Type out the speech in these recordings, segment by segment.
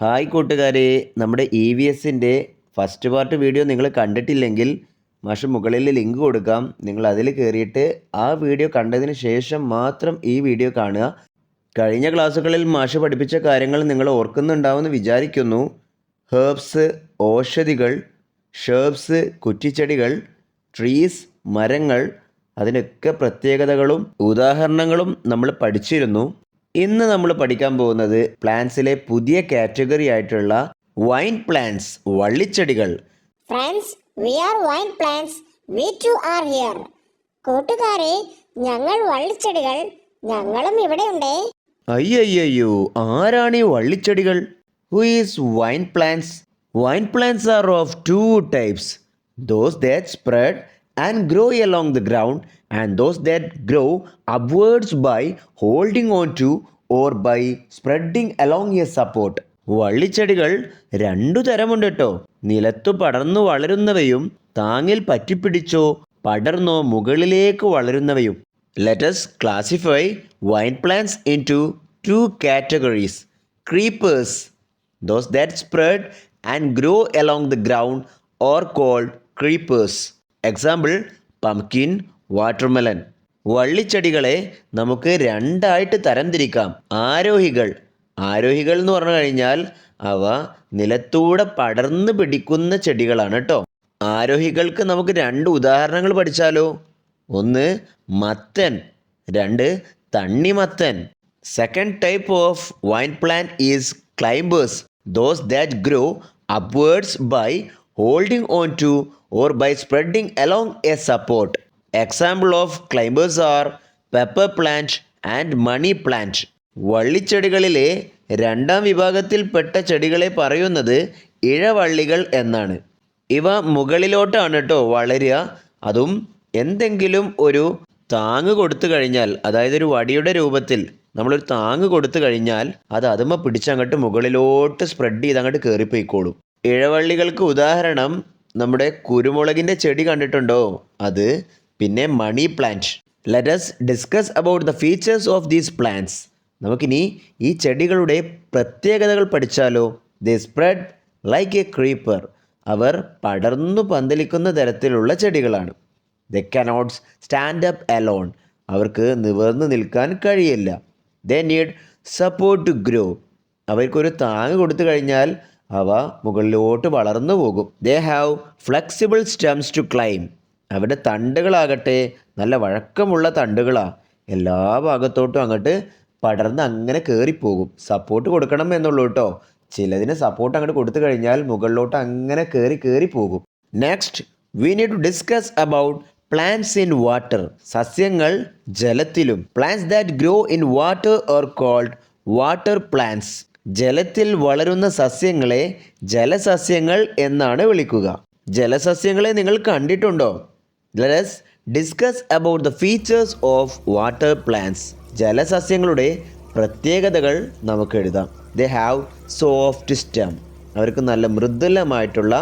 Hi കൂട്ടുകാരെ, നമ്മുടെ E V എസിൻ്റെ ഫസ്റ്റ് പാർട്ട് വീഡിയോ നിങ്ങൾ കണ്ടിട്ടില്ലെങ്കിൽ മാഷ് മുകളിൽ ലിങ്ക് കൊടുക്കാം. നിങ്ങൾ അതിൽ കയറിയിട്ട് ആ വീഡിയോ കണ്ടതിന് ശേഷം മാത്രം ഈ വീഡിയോ കാണുക. കഴിഞ്ഞ ക്ലാസ്സുകളിൽ മാഷ് പഠിപ്പിച്ച കാര്യങ്ങൾ നിങ്ങൾ ഓർക്കുന്നുണ്ടാവുമെന്ന് വിചാരിക്കുന്നു. ഹേർബ്സ് ഓഷധികൾ, ഷേർബ്സ് കുറ്റിച്ചെടികൾ, ട്രീസ് മരങ്ങൾ, അതിനൊക്കെ പ്രത്യേകതകളും ഉദാഹരണങ്ങളും നമ്മൾ പഠിച്ചിരുന്നു. ഇന്ന് നമ്മൾ പഠിക്കാൻ പോകുന്നത് പ്ലാന്റ്സിലെ പുതിയ കാറ്റഗറി ആയിട്ടുള്ള വൈൻ പ്ലാന്റ്സ് വള്ളിച്ചെടികൾ. Friends, we are vine plants. We too are here. കൂട്ടുകാരെ, ഞങ്ങൾ വള്ളിച്ചെടികൾ, ഞങ്ങളും ഇവിടെയുണ്ടേ. അയ്യോ, ആരാണ് ഈ വള്ളിച്ചെടികൾ? Who is vine plants? Vine plants are of two types. Those that spread and grow along the ground, and those that grow upwards by holding on to or by spreading along a support. വള്ളിച്ചെടികൾ രണ്ടു തരമുണ്ട് കേട്ടോ. നിലത്തു പടർന്നു വളരുന്നവയും താങ്ങിൽ പറ്റിപ്പിടിച്ചോ പടർന്നോ മുകളിലേക്ക് വളരുന്നവയും. Let us classify vine plants into two categories. Creepers, those that spread and grow along the ground, are called creepers. Example pumpkin, watermelon. വള്ളിച്ചെടികളെ നമുക്ക് രണ്ടായിട്ട് തരംതിരിക്കാം. ആരോഹികൾ എന്ന് പറഞ്ഞു കഴിഞ്ഞാൽ അവ നിലത്തൂടെ പടർന്നു പിടിക്കുന്ന ചെടികളാണ് കേട്ടോ. ആരോഹികൾക്ക് നമുക്ക് രണ്ട് ഉദാഹരണങ്ങൾ പഠിച്ചാലോ. ഒന്ന് മത്തൻ, രണ്ട് തണ്ണിമത്തൻ. Second type of wine plant is climbers, those that grow upwards by holding on to or by spreading along a support. Example of climbers are pepper plant and money plant. വള്ളിച്ചെടികളിലെ രണ്ടാം വിഭാഗത്തിൽപ്പെട്ട ചെടികളെ പറയുന്നത് ഇഴവള്ളികൾ എന്നാണ്. ഇവ മുകളിലോട്ടാണ് കേട്ടോ വളരുക. അതും എന്തെങ്കിലും ഒരു താങ്ങ് കൊടുത്തു കഴിഞ്ഞാൽ, അതായത് ഒരു വടിയുടെ രൂപത്തിൽ നമ്മളൊരു താങ്ങ് കൊടുത്തു കഴിഞ്ഞാൽ അത് അതുമ്മ പിടിച്ചങ്ങോട്ട് മുകളിലോട്ട് സ്പ്രെഡ് ചെയ്ത് അങ്ങോട്ട് കയറിപ്പോയിക്കോളും. ഇഴവള്ളികൾക്ക് ഉദാഹരണം നമ്മുടെ കുരുമുളകിൻ്റെ ചെടി കണ്ടിട്ടുണ്ടോ, അത്. പിന്നെ money plant. Let us discuss about the features of these plants. നമുക്കിനി ഈ ചെടികളുടെ പ്രത്യേകതകൾ പഠിച്ചാലോ. They spread like a creeper. അവർ പടർന്നു പന്തലിക്കുന്ന തരത്തിലുള്ള ചെടികളാണ്. They cannot stand up alone. അവർക്ക് നിവർന്നു നിൽക്കാൻ കഴിയില്ല. They need support to grow. അവർക്കൊരു താങ്ങ് കൊടുത്തു കഴിഞ്ഞാൽ അവ മുകളിലോട്ട് വളർന്നു പോകും. They have flexible stems to climb. അവരുടെ തണ്ടുകളാകട്ടെ നല്ല വഴക്കമുള്ള തണ്ടുകളാണ്. എല്ലാ ഭാഗത്തോട്ടും അങ്ങോട്ട് പടർന്ന് അങ്ങനെ കയറിപ്പോകും. സപ്പോർട്ട് കൊടുക്കണം എന്നുള്ളൂ കേട്ടോ. ചിലതിന് സപ്പോർട്ട് അങ്ങോട്ട് കൊടുത്തു കഴിഞ്ഞാൽ മുകളിലോട്ട് അങ്ങനെ കയറി പോകും. Next we need to discuss about plants in water. സസ്യങ്ങൾ ജലത്തിലും. Plants that grow in water are called water plants. ജലത്തിൽ വളരുന്ന സസ്യങ്ങളെ ജലസസ്യങ്ങൾ എന്നാണ് വിളിക്കുക. ജലസസ്യങ്ങളെ നിങ്ങൾ കണ്ടിട്ടുണ്ടോ? Let us discuss about the features of water plants. ജലസസ്യങ്ങളുടെ പ്രത്യേകതകൾ നമുക്ക് എഴുതാം. They have soft stem. അവർക്ക് നല്ല മൃദുലമായിട്ടുള്ള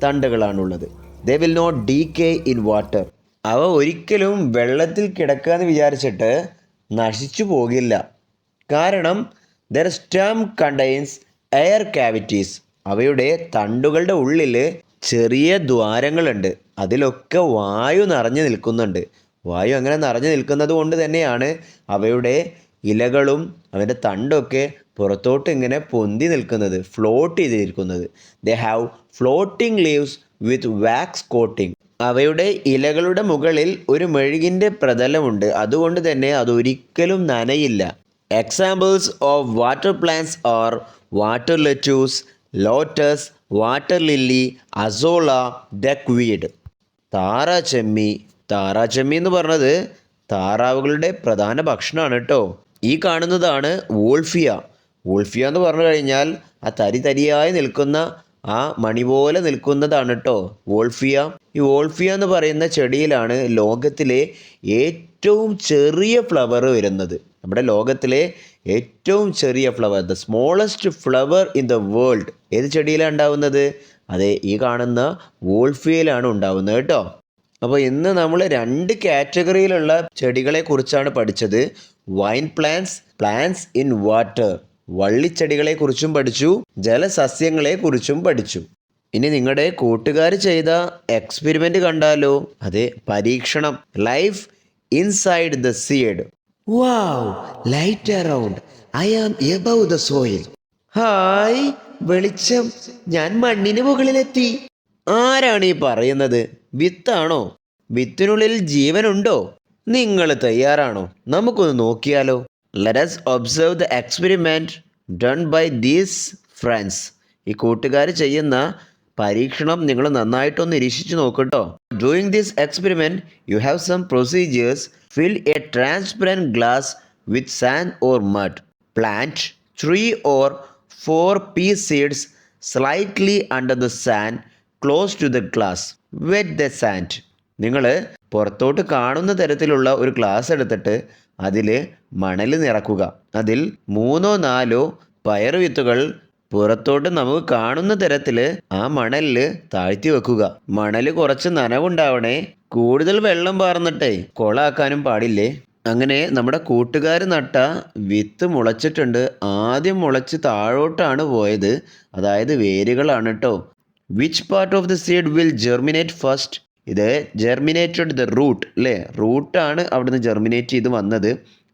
തണ്ടുകളാണുള്ളത്. They will not decay in water. അവ ഒരിക്കലും വെള്ളത്തിൽ കിടക്കാന്ന് വിചാരിച്ചിട്ട് നശിച്ചു പോകില്ല. കാരണം their stem contains air cavities. അവയുടെ തണ്ടുകളുടെ ഉള്ളിൽ ചെറിയ ദ്വാരങ്ങളുണ്ട്. അതിലൊക്കെ വായു നിറഞ്ഞു നിൽക്കുന്നുണ്ട്. വായു അങ്ങനെ നിറഞ്ഞു നിൽക്കുന്നത് കൊണ്ട് തന്നെയാണ് അവയുടെ ഇലകളും അവൻ്റെ തണ്ടൊക്കെ പുറത്തോട്ട് ഇങ്ങനെ പൊന്തി നിൽക്കുന്നത്, ഫ്ലോട്ട് ചെയ്തിരിക്കുന്നത്. They have floating leaves with wax coating. അവയുടെ ഇലകളുടെ മുകളിൽ ഒരു മെഴുകിൻ്റെ പ്രതലമുണ്ട്. അതുകൊണ്ട് തന്നെ അതൊരിക്കലും നനയില്ല. Examples of water plants are water lettuce, lotus, water lily, azolla, duckweed. താറാച്ചെമ്മി എന്ന് പറഞ്ഞത് താറാവുകളുടെ പ്രധാന ഭക്ഷണമാണ് കേട്ടോ. ഈ കാണുന്നതാണ് വോൾഫിയ. വോൾഫിയ എന്ന് പറഞ്ഞു കഴിഞ്ഞാൽ ആ തരിയായി നിൽക്കുന്ന ആ മണി പോലെ നിൽക്കുന്നതാണ് കേട്ടോ വോൾഫിയ. ഈ വോൾഫിയ എന്ന് പറയുന്ന ചെടിയിലാണ് ലോകത്തിലെ ഏറ്റവും ചെറിയ ഫ്ലവർ വരുന്നത്. നമ്മുടെ ലോകത്തിലെ ഏറ്റവും ചെറിയ flower, the smallest flower in the world ഏത് ചെടിയിലാണ് ഉണ്ടാവുന്നത്? അതെ, ഈ കാണുന്ന വോൾഫിയയിലാണ് ഉണ്ടാവുന്നത് കേട്ടോ. അപ്പോൾ ഇന്ന് നമ്മൾ രണ്ട് കാറ്റഗറിയിലുള്ള ചെടികളെ കുറിച്ചാണ് പഠിച്ചത്. Vine plants, plants in water. വള്ളിച്ചെടികളെക്കുറിച്ചും പഠിച്ചു, ജലസസ്യങ്ങളെക്കുറിച്ചും പഠിച്ചു. ഇനി നിങ്ങളുടെ കൂട്ടുകാർ ചെയ്ത എക്സ്പെരിമെൻ്റ് കണ്ടാലോ? അതെ, പരീക്ഷണം. Life inside the seed. Wow, light around, I am above the soil. Hi, വെളിച്ചം, ഞാൻ മണ്ണിന് മുകളിലെത്തി. ആരാണ് ഈ പറയുന്നത്? വിത്താണോ? വിത്തിനുള്ളിൽ ജീവനുണ്ടോ? നിങ്ങൾ തയ്യാറാണോ? നമുക്കൊന്ന് നോക്കിയാലോ? Let us observe the experiment done by these friends. ഈ കൂട്ടുകാർ ചെയ്യുന്ന പരീക്ഷണം നിങ്ങൾ നന്നായിട്ടൊന്ന് നിരീക്ഷിച്ചു നോക്കട്ടോ. Doing this experiment, you have some procedures. Fill a transparent glass with sand or mud. Plant 3 or 4 pea seeds slightly under the sand close to the glass. Wet the sand. നിങ്ങൾ പുറത്തോട്ട് കാണുന്ന തരത്തിലുള്ള ഒരു ഗ്ലാസ് എടുത്തിട്ട് അതിൽ മണൽ നിറക്കുക. അതിൽ 3-4 പയർ വിത്തുകൾ പുറത്തോട്ട് നമുക്ക് കാണുന്ന തരത്തിൽ ആ മണലിൽ താഴ്ത്തി വെക്കുക. മണൽ കുറച്ച് നനവുണ്ടാവണേ, കൂടുതൽ വെള്ളം പാർന്നിട്ടേ കൊളാക്കാനും പാടില്ലേ. അങ്ങനെ നമ്മുടെ കൂട്ടുകാർ നട്ട വിത്ത് മുളച്ചിട്ടുണ്ട്. ആദ്യം മുളച്ച് താഴോട്ടാണ് പോയത്, അതായത് വേരുകളാണ് കേട്ടോ. Which part of the seed will germinate first? ഇത് ജെർമിനേറ്റഡ് ദ റൂട്ട് അല്ലേ, റൂട്ടാണ് അവിടുന്ന് ജെർമിനേറ്റ് ചെയ്ത് വന്നത്.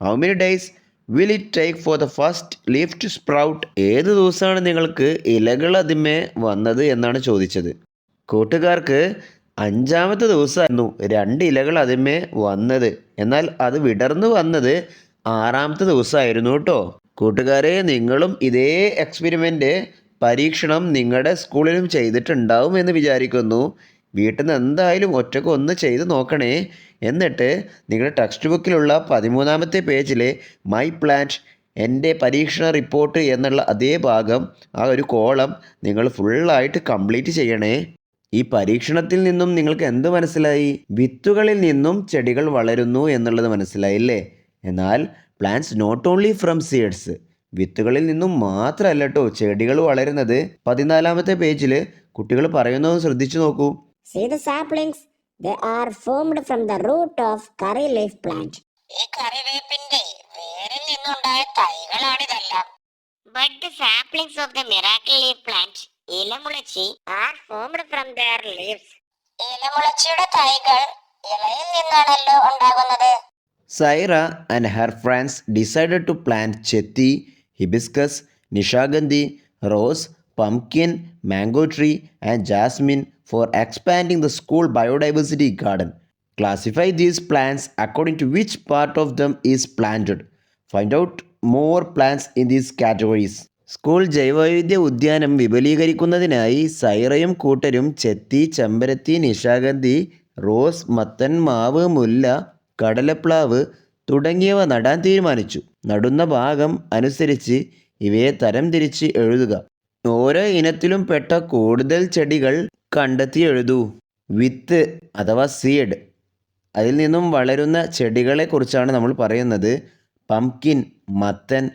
How many days will it take for the first leaf to sprout? ഏത് ദിവസമാണ് നിങ്ങൾക്ക് ഇലകൾ അതിന്മേ വന്നത് എന്നാണ് ചോദിച്ചത്. കൂട്ടുകാർക്ക് 5-ാമത്തെ ദിവസമായിരുന്നു 2 ഇലകൾ അതിന്മേ വന്നത്. എന്നാൽ അത് വിടർന്നു വന്നത് 6-ാമത്തെ ദിവസമായിരുന്നു കേട്ടോ. കൂട്ടുകാരെ, നിങ്ങളും ഇതേ എക്സ്പെരിമെൻ്റ് പരീക്ഷണം നിങ്ങളുടെ സ്കൂളിലും ചെയ്തിട്ടുണ്ടാവും എന്ന് വിചാരിക്കുന്നു. വീട്ടിൽ നിന്ന് എന്തായാലും ഒറ്റയ്ക്ക് ഒന്ന് ചെയ്ത് നോക്കണേ. എന്നിട്ട് നിങ്ങളുടെ ടെക്സ്റ്റ് ബുക്കിലുള്ള 13-ാമത്തെ പേജിലെ മൈ പ്ലാന്റ്, എൻ്റെ പരീക്ഷണ റിപ്പോർട്ട് എന്നുള്ള അതേ ഭാഗം, ആ ഒരു കോളം നിങ്ങൾ ഫുള്ളായിട്ട് കംപ്ലീറ്റ് ചെയ്യണേ. ഈ പരീക്ഷണത്തിൽ നിന്നും നിങ്ങൾക്ക് എന്ത് മനസ്സിലായി? വിത്തുകളിൽ നിന്നും ചെടികൾ വളരുന്നു എന്നുള്ളത് മനസ്സിലായില്ലേ? എന്നാൽ plants not only from seeds, വിത്തുകളിൽ നിന്നും മാത്രമല്ല കേട്ടോ ചെടികൾ വളരുന്നത്. 14-ാമത്തെ പേജിൽ കുട്ടികൾ പറയുന്നത് ശ്രദ്ധിച്ചു നോക്കൂ. See the saplings? They are formed from the root of curry leaf plant. ഈ കറിവേപ്പിന്റെ വേരിൽ നിന്നുണ്ടായ തൈകളാണിതെല്ലാം. But the saplings of the miracle leaf plant, ഇലമുളച്ചി, are formed from their leaves. ഇലമുളച്ചിയുടെ തൈകൾ ഇലയിൽ നിന്നാണല്ലോ ഉണ്ടാകുന്നത്. Saira and her friends decided to plant chetti, hibiscus, nishagandhi, rose, pumpkin, mango tree and jasmine for expanding the school biodiversity garden. Classify these plants according to which part of them is planted. Find out more plants in these categories. School ജൈവവൈവിധ്യ ഉദ്യാനം വിപുലീകരിക്കുന്നതിനായി സൈറയും കൂട്ടരും ചെത്തി, ചെമ്പരത്തി, Nishagandhi, rose, മത്തൻ, മാവ്, മുല്ല, കടലപ്ലാവ് തുടങ്ങിയവ നടാൻ തീരുമാനിച്ചു. നടുന്ന ഭാഗം അനുസരിച്ച് ഇവയെ തരംതിരിച്ച് എഴുതുക. ഓരോ ഇനത്തിലും പെട്ട കൂടുതൽ ചെടികൾ കണ്ടെത്തി എഴുതൂ. വിത്ത് അഥവാ സീഡ്, അതിൽ നിന്നും വളരുന്ന ചെടികളെക്കുറിച്ചാണ് നമ്മൾ പറയുന്നത്. പംകിൻ, മത്തൻ,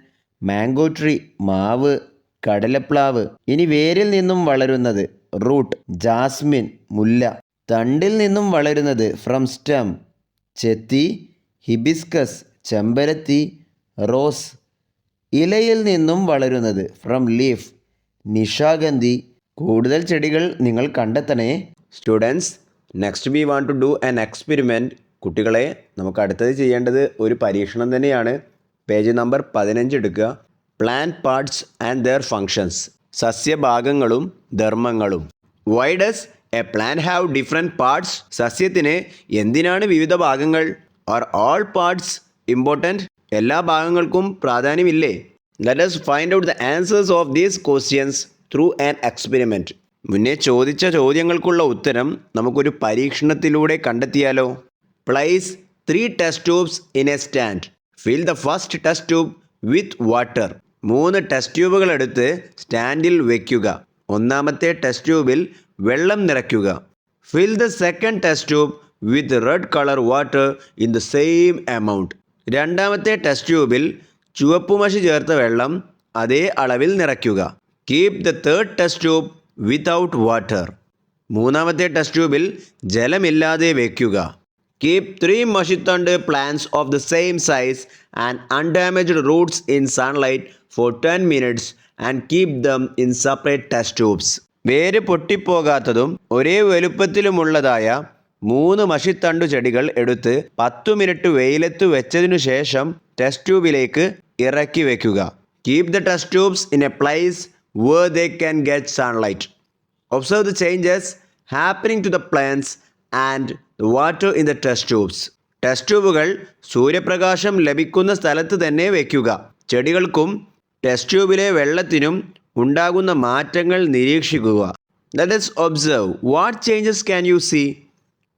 മാംഗോ ട്രീ, മാവ്, കടലപ്ലാവ്. ഇനി വേരിൽ നിന്നും വളരുന്നത് റൂട്ട്, ജാസ്മിൻ, മുല്ല. തണ്ടിൽ നിന്നും വളരുന്നത് ഫ്രം സ്റ്റെം, ചെത്തി, ഹിബിസ്കസ്, ചെമ്പരത്തി, റോസ്. ഇലയിൽ നിന്നും വളരുന്നത് ഫ്രം ലീഫ്, നിശാഗന്ധി. കൂടുതൽ ചെടികൾ നിങ്ങൾ കണ്ടെത്തണേ. Students, next we want to do an experiment. കുട്ടികളെ, നമുക്ക് അടുത്തത് ചെയ്യേണ്ടത് ഒരു പരീക്ഷണം തന്നെയാണ്. പേജ് നമ്പർ 15 എടുക്കുക. Plant parts and their functions. സസ്യഭാഗങ്ങളും ധർമ്മങ്ങളും. Why does a plant have different parts? സസ്യത്തിന് എന്തിനാണ് വിവിധ ഭാഗങ്ങൾ? Are all parts important? എല്ലാ ഭാഗങ്ങൾക്കും പ്രാധാന്യമില്ലേ? Let us find out the answers of these questions through an experiment. മുന്നേ ചോദിച്ച ചോദ്യങ്ങൾക്കുള്ള ഉത്തരം നമുക്കൊരു പരീക്ഷണത്തിലൂടെ കണ്ടെത്തിയാലോ? Place 3 test tubes in a stand. Fill the first test tube with water. 3 test ട്യൂബുകൾ എടുത്ത് സ്റ്റാൻഡിൽ വയ്ക്കുക. ഒന്നാമത്തെ ടെസ്റ്റ് ട്യൂബിൽ വെള്ളം നിറയ്ക്കുക. Fill the second test tube with red colour water in the same amount. രണ്ടാമത്തെ ടെസ്റ്റ് ട്യൂബിൽ ചുവപ്പുമഷി ചേർത്ത വെള്ളം അതേ അളവിൽ നിറയ്ക്കുക. Keep the third test tube without water. മൂന്നാമത്തെ ടെസ്റ്റ് ട്യൂബിൽ ജലമില്ലാതെ വയ്ക്കുക. കീപ് 3 മഷിത്തണ്ട് plants of the same size and undamaged roots in sunlight for 10 minutes and keep them in separate test tubes. വേര് പൊട്ടിപ്പോകാത്തതും ഒരേ വലുപ്പത്തിലുമുള്ളതായ 3 മഷിത്തണ്ടു ചെടികൾ എടുത്ത് 10 മിനിറ്റ് വെയിലത്ത് വെച്ചതിനു ശേഷം ടെസ്റ്റ് ട്യൂബിലേക്ക് ഇറക്കി വെക്കുക. Keep the test tubes in A place where they can get sunlight. Observe the changes happening to the plants and the water in the test tubes. Test ട്യൂബുകൾ സൂര്യപ്രകാശം ലഭിക്കുന്ന സ്ഥലത്ത് തന്നെ വയ്ക്കുക. ചെടികൾക്കും ടെസ്റ്റ് ട്യൂബിലെ വെള്ളത്തിനും ഉണ്ടാകുന്ന മാറ്റങ്ങൾ നിരീക്ഷിക്കുക. Let us observe what changes can you see?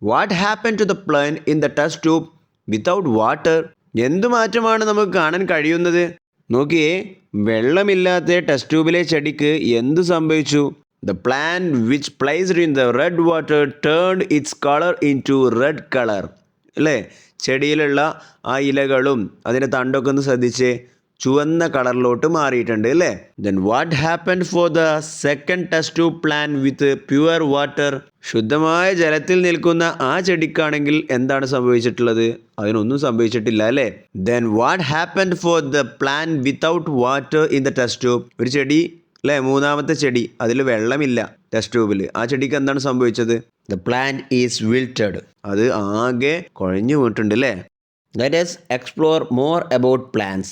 What happened to the plant in the test tube without water? എന്തു മാറ്റമാണ് നമുക്ക് കാണാൻ കഴിയുന്നത്? നോക്കിയേ, വെള്ളമില്ലാത്ത ടെസ്റ്റ് ട്യൂബിലെ ചെടിക്ക് എന്തു സംഭവിച്ചു? The plant which placed in the red water turned its color into red color. അല്ലേ? ചെടിയിലുള്ള ആ ഇലകളും അതിൻ്റെ തണ്ടൊക്കെ ഒന്ന് ശ്രദ്ധിച്ചേ, ചുവന്ന കളറിലോട്ട് മാറിയിട്ടുണ്ട് അല്ലേ? Then what happened for the second test tube plant with pure water? ശുദ്ധമായ ജലത്തിൽ നിൽക്കുന്ന ആ ചെടിക്കാണെങ്കിൽ എന്താണ് സംഭവിച്ചിട്ടുള്ളത്? അതിനൊന്നും സംഭവിച്ചിട്ടില്ല അല്ലേ? Then what happened for the plant without water in the test tube? ഒരു ചെടി അല്ലേ, മൂന്നാമത്തെ ചെടി, അതിൽ വെള്ളമില്ല ടെസ്റ്റ് ട്യൂബിൽ. ആ ചെടിക്ക് എന്താണ് സംഭവിച്ചത്? The plant is wilted. അത് ആകെ കുഴഞ്ഞു പോയിട്ടുണ്ട് അല്ലേ? Let us explore more about plants.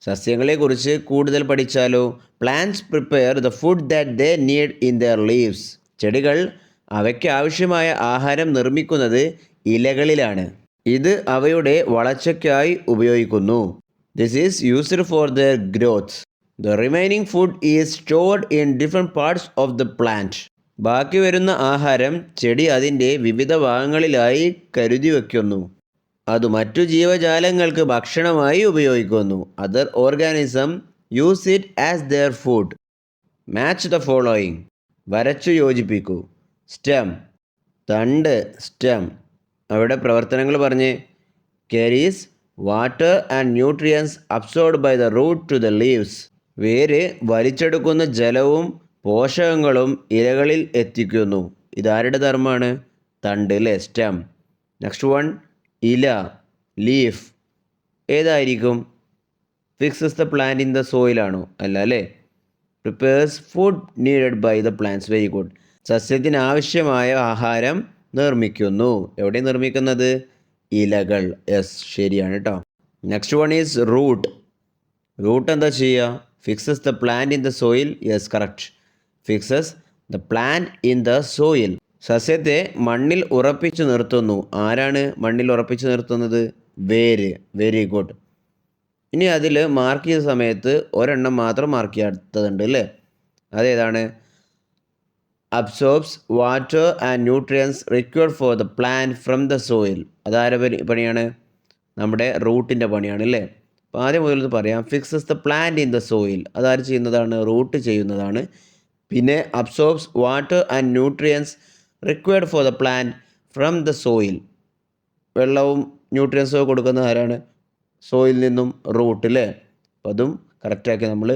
സസ്യങ്ങളെക്കുറിച്ച് കൂടുതൽ പഠിച്ചാലോ? Plants prepare the food that they need in their leaves. ചെടികൾ അവയ്ക്ക് ആവശ്യമായ ആഹാരം നിർമ്മിക്കുന്നത് ഇലകളിലാണ്. ഇത് അവയുടെ വളർച്ചയ്ക്കായി ഉപയോഗിക്കുന്നു. This is used for their growth. The remaining food is stored in different parts of the plant. ബാക്കി വരുന്ന ആഹാരം ചെടി അതിൻ്റെ വിവിധ ഭാഗങ്ങളിലായി കരുതി വയ്ക്കുന്നു. അത് മറ്റു ജീവജാലങ്ങൾക്ക് ഭക്ഷണമായി ഉപയോഗിക്കുന്നു. Other organism use it as their food. Match the following. വരച്ചു യോജിപ്പിക്കൂ. Stem, തണ്ട്, stem. അവിടെ പ്രവർത്തനങ്ങൾ പറഞ്ഞ്. Carries water and nutrients absorbed by the root to the leaves. വേര് വലിച്ചെടുക്കുന്ന ജലവും പോഷകങ്ങളും ഇലകളിൽ എത്തിക്കുന്നു. ഇതാരുടെ ധർമ്മമാണ്? തണ്ട് അല്ലേ, സ്റ്റെം. നെക്സ്റ്റ് വൺ, ഇല, ലീഫ്. ഏതായിരിക്കും? Fixes the plant in the soil ആണോ? അല്ല അല്ലേ. Prepares food needed by the plants. Very good. സസ്യത്തിന് ആവശ്യമായ ആഹാരം നിർമ്മിക്കുന്നു. എവിടെ നിർമ്മിക്കുന്നത്? ഇലകൾ. യെസ്, ശരിയാണ് കേട്ടോ. Next one is root. Root എന്താ ചെയ്യുക? Fixes the plant in the soil. Yes, correct. Fixes the plant in the soil. സസ്യത്തെ മണ്ണിൽ ഉറപ്പിച്ചു നിർത്തുന്നു. ആരാണ് മണ്ണിൽ ഉറപ്പിച്ചു നിർത്തുന്നത്? വേര്. Very good. ഇനി അതിൽ മാർക്ക് ചെയ്ത സമയത്ത് ഒരെണ്ണം മാത്രം മാർക്ക് ചെയ്യാത്തതുണ്ട് അല്ലേ? അതേതാണ്? Absorbs water and nutrients required for the plant from the soil. അതാരെ പണിയാണ്? നമ്മുടെ റൂട്ടിൻ്റെ പണിയാണ് അല്ലേ? അപ്പോൾ ആദ്യം മുതൽ പറയാം. Fixes the plant in the soil. അതാര് ചെയ്യുന്നതാണ്? റൂട്ട് ചെയ്യുന്നതാണ്. പിന്നെ absorbs water and nutrients required for the plant from the soil. വെള്ളവും ന്യൂട്രിയൻസും കൊടുക്കുന്നത് ആരാണ്? സോയിൽ നിന്നും റൂട്ട് അല്ലേ? അപ്പോൾ അതും കറക്റ്റാക്കി നമ്മൾ